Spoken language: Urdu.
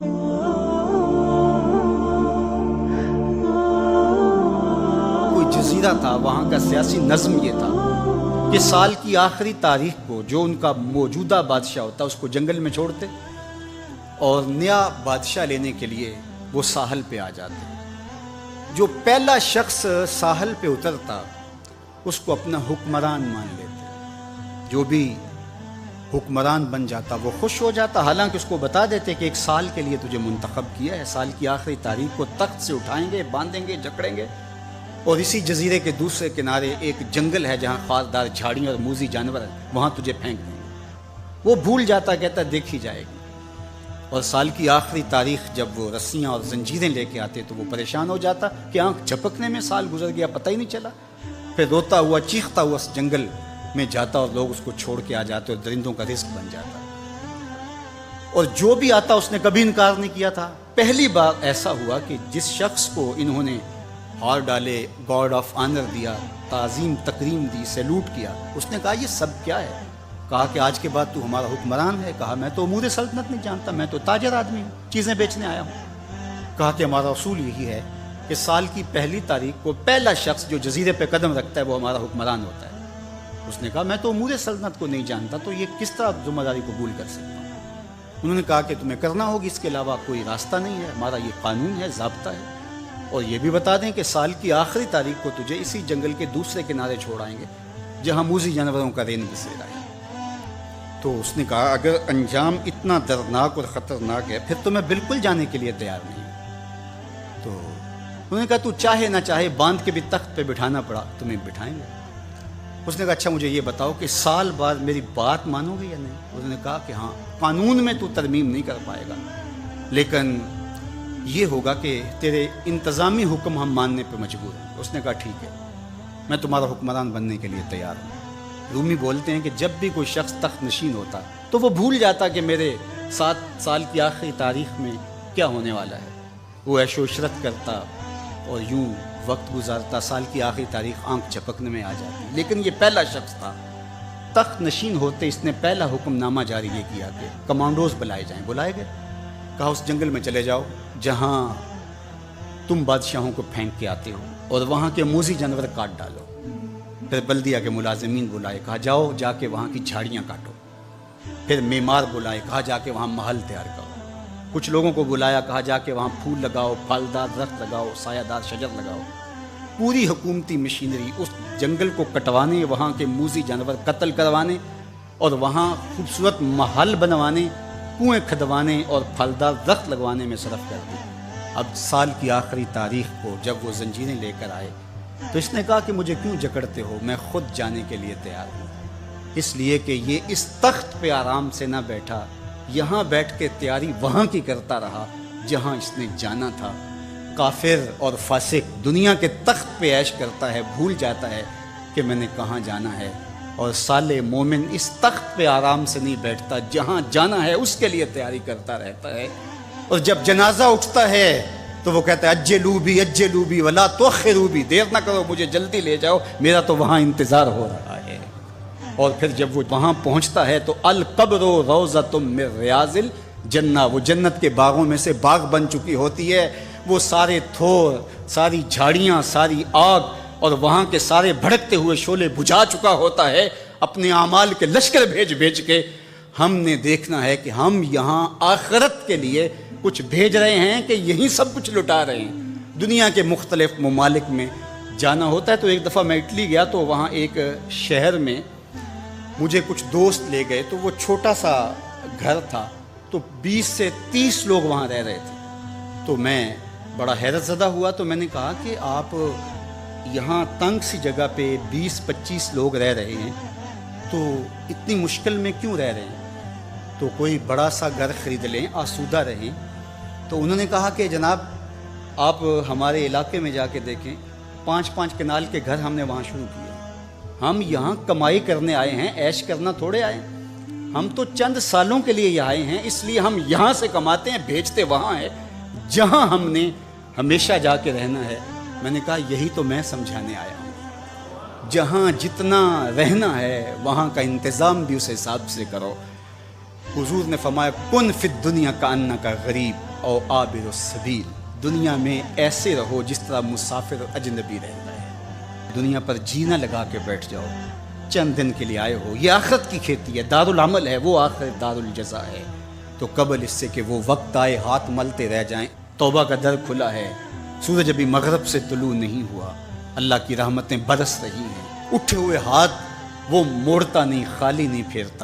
کوئی جزیرہ تھا، وہاں کا سیاسی نظم یہ تھا کہ سال کی آخری تاریخ کو جو ان کا موجودہ بادشاہ ہوتا اس کو جنگل میں چھوڑتے اور نیا بادشاہ لینے کے لیے وہ ساحل پہ آ جاتے۔ جو پہلا شخص ساحل پہ اترتا اس کو اپنا حکمران مان لیتے، جو بھی حکمران بن جاتا وہ خوش ہو جاتا، حالانکہ اس کو بتا دیتے کہ ایک سال کے لیے تجھے منتخب کیا ہے، سال کی آخری تاریخ کو تخت سے اٹھائیں گے، باندھیں گے، جکڑیں گے، اور اسی جزیرے کے دوسرے کنارے ایک جنگل ہے جہاں خاردار جھاڑیاں اور موذی جانور ہیں، وہاں تجھے پھینک دیں گے۔ وہ بھول جاتا، کہتا دیکھی جائے گی، اور سال کی آخری تاریخ جب وہ رسیاں اور زنجیریں لے کے آتے تو وہ پریشان ہو جاتا کہ آنکھ جھپکنے میں سال گزر گیا، پتہ ہی نہیں چلا۔ پھر روتا ہوا چیختا ہوا اس جنگل میں جاتا اور لوگ اس کو چھوڑ کے آ جاتے اور درندوں کا رزق بن جاتا، اور جو بھی آتا اس نے کبھی انکار نہیں کیا تھا۔ پہلی بار ایسا ہوا کہ جس شخص کو انہوں نے ہار ڈالے، گارڈ آف آنر دیا، تعظیم تکریم دی، سیلوٹ کیا، اس نے کہا یہ سب کیا ہے؟ کہا کہ آج کے بعد تو ہمارا حکمران ہے۔ کہا میں تو امور سلطنت نہیں جانتا، میں تو تاجر آدمی ہوں، چیزیں بیچنے آیا ہوں۔ کہا کہ ہمارا اصول یہی ہے کہ سال کی پہلی تاریخ کو پہلا شخص جو جزیرے پہ قدم رکھتا ہے وہ ہمارا حکمران ہوتا ہے۔ اس نے کہا میں تو امور سلطنت کو نہیں جانتا، تو یہ کس طرح ذمہ داری قبول کر سکتا ہوں؟ انہوں نے کہا کہ تمہیں کرنا ہوگی، اس کے علاوہ کوئی راستہ نہیں ہے، ہمارا یہ قانون ہے، ضابطہ ہے، اور یہ بھی بتا دیں کہ سال کی آخری تاریخ کو تجھے اسی جنگل کے دوسرے کنارے چھوڑائیں گے جہاں موذی جانوروں کا رین بسیرا ہے۔ تو اس نے کہا اگر انجام اتنا دردناک اور خطرناک ہے پھر تو میں بالکل جانے کے لیے تیار نہیں ہوں۔ تو انہوں نے کہا تو چاہے نہ چاہے باندھ کے بھی تخت پہ بٹھانا پڑا تمہیں بٹھائیں گے۔ اس نے کہا اچھا مجھے یہ بتاؤ کہ سال بعد میری بات مانو گے یا نہیں؟ انہوں نے کہا کہ ہاں، قانون میں تو ترمیم نہیں کر پائے گا، لیکن یہ ہوگا کہ تیرے انتظامی حکم ہم ماننے پہ مجبور ہیں۔ اس نے کہا ٹھیک ہے، میں تمہارا حکمران بننے کے لیے تیار ہوں۔ رومی بولتے ہیں کہ جب بھی کوئی شخص تخت نشین ہوتا تو وہ بھول جاتا کہ میرے 7 سال کی آخری تاریخ میں کیا ہونے والا ہے۔ وہ عیش و عشرت کرتا اور یوں وقت گزارتا، سال کی آخری تاریخ آنکھ جھپکنے میں آ جاتی، لیکن یہ پہلا شخص تھا تخت نشین ہوتے اس نے پہلا حکم نامہ جاری یہ کیا کہ کمانڈوز بلائے جائیں۔ بلائے گئے، کہا اس جنگل میں چلے جاؤ جہاں تم بادشاہوں کو پھینک کے آتے ہو اور وہاں کے موذی جانور کاٹ ڈالو۔ پھر بلدیہ کے ملازمین بلائے، کہا جاؤ جا کے وہاں کی جھاڑیاں کاٹو۔ پھر معمار بلائے، کہا جا کے وہاں محل تیار کرو۔ کچھ لوگوں کو بلایا، کہا جا کے وہاں پھول لگاؤ، پھلدار درخت لگاؤ، سایہ دار شجر لگاؤ۔ پوری حکومتی مشینری اس جنگل کو کٹوانے، وہاں کے موذی جانور قتل کروانے اور وہاں خوبصورت محل بنوانے، کنویں کھدوانے اور پھلدار درخت لگوانے میں صرف کر دی۔ اب سال کی آخری تاریخ کو جب وہ زنجیریں لے کر آئے تو اس نے کہا کہ مجھے کیوں جکڑتے ہو، میں خود جانے کے لیے تیار ہوں، اس لیے کہ یہ اس تخت پہ آرام سے نہ بیٹھا، یہاں بیٹھ کے تیاری وہاں کی کرتا رہا جہاں اس نے جانا تھا۔ کافر اور فاسق دنیا کے تخت پہ عیش کرتا ہے، بھول جاتا ہے کہ میں نے کہاں جانا ہے، اور صالح مومن اس تخت پہ آرام سے نہیں بیٹھتا، جہاں جانا ہے اس کے لیے تیاری کرتا رہتا ہے، اور جب جنازہ اٹھتا ہے تو وہ کہتا ہے اجلوا بی ولا تؤخروا بی، دیر نہ کرو، مجھے جلدی لے جاؤ، میرا تو وہاں انتظار ہو رہا ہے۔ اور پھر جب وہ وہاں پہنچتا ہے تو القبر روضۃ من ریاض الجنہ، وہ جنت کے باغوں میں سے باغ بن چکی ہوتی ہے، وہ سارے تھور، ساری جھاڑیاں، ساری آگ اور وہاں کے سارے بھڑکتے ہوئے شعلے بجھا چکا ہوتا ہے، اپنے اعمال کے لشکر بھیج کے۔ ہم نے دیکھنا ہے کہ ہم یہاں آخرت کے لیے کچھ بھیج رہے ہیں کہ یہیں سب کچھ لٹا رہے ہیں۔ دنیا کے مختلف ممالک میں جانا ہوتا ہے۔ تو ایک دفعہ میں اٹلی گیا تو وہاں ایک شہر میں مجھے کچھ دوست لے گئے، تو وہ چھوٹا سا گھر تھا، تو 20 سے 30 لوگ وہاں رہ رہے تھے۔ تو میں بڑا حیرت زدہ ہوا، تو میں نے کہا کہ آپ یہاں تنگ سی جگہ پہ 20-25 لوگ رہ رہے ہیں، تو اتنی مشکل میں کیوں رہ رہے ہیں؟ تو کوئی بڑا سا گھر خرید لیں، آسودہ رہیں۔ تو انہوں نے کہا کہ جناب آپ ہمارے علاقے میں جا کے دیکھیں، 5-5 کنال کے گھر ہم نے وہاں شروع کیے۔ ہم یہاں کمائی کرنے آئے ہیں، عیش کرنا تھوڑے آئے ہیں، ہم تو چند سالوں کے لیے یہاں آئے ہیں، اس لیے ہم یہاں سے کماتے ہیں، بھیجتے وہاں ہے جہاں ہم نے ہمیشہ جا کے رہنا ہے۔ میں نے کہا یہی تو میں سمجھانے آیا ہوں، جہاں جتنا رہنا ہے وہاں کا انتظام بھی اس حساب سے کرو۔ حضور نے فرمایا کن فی الدنیا کانک غریب، اور عابر السبیل، دنیا میں ایسے رہو جس طرح مسافر اور اجنبی رہتا ہے، دنیا پر جینا لگا کے بیٹھ جاؤ، چند دن کے لیے آئے ہو، یہ آخرت کی کھیتی ہے، دار العمل ہے، وہ آخرت دار الجزا ہے، تو قبل اس سے کہ وہ وقت آئے ہاتھ ملتے رہ جائیں، توبہ کا در کھلا ہے، سورج ابھی مغرب سے طلوع نہیں ہوا، اللہ کی رحمتیں برس رہی ہیں، اٹھے ہوئے ہاتھ وہ موڑتا نہیں، خالی نہیں پھیرتا۔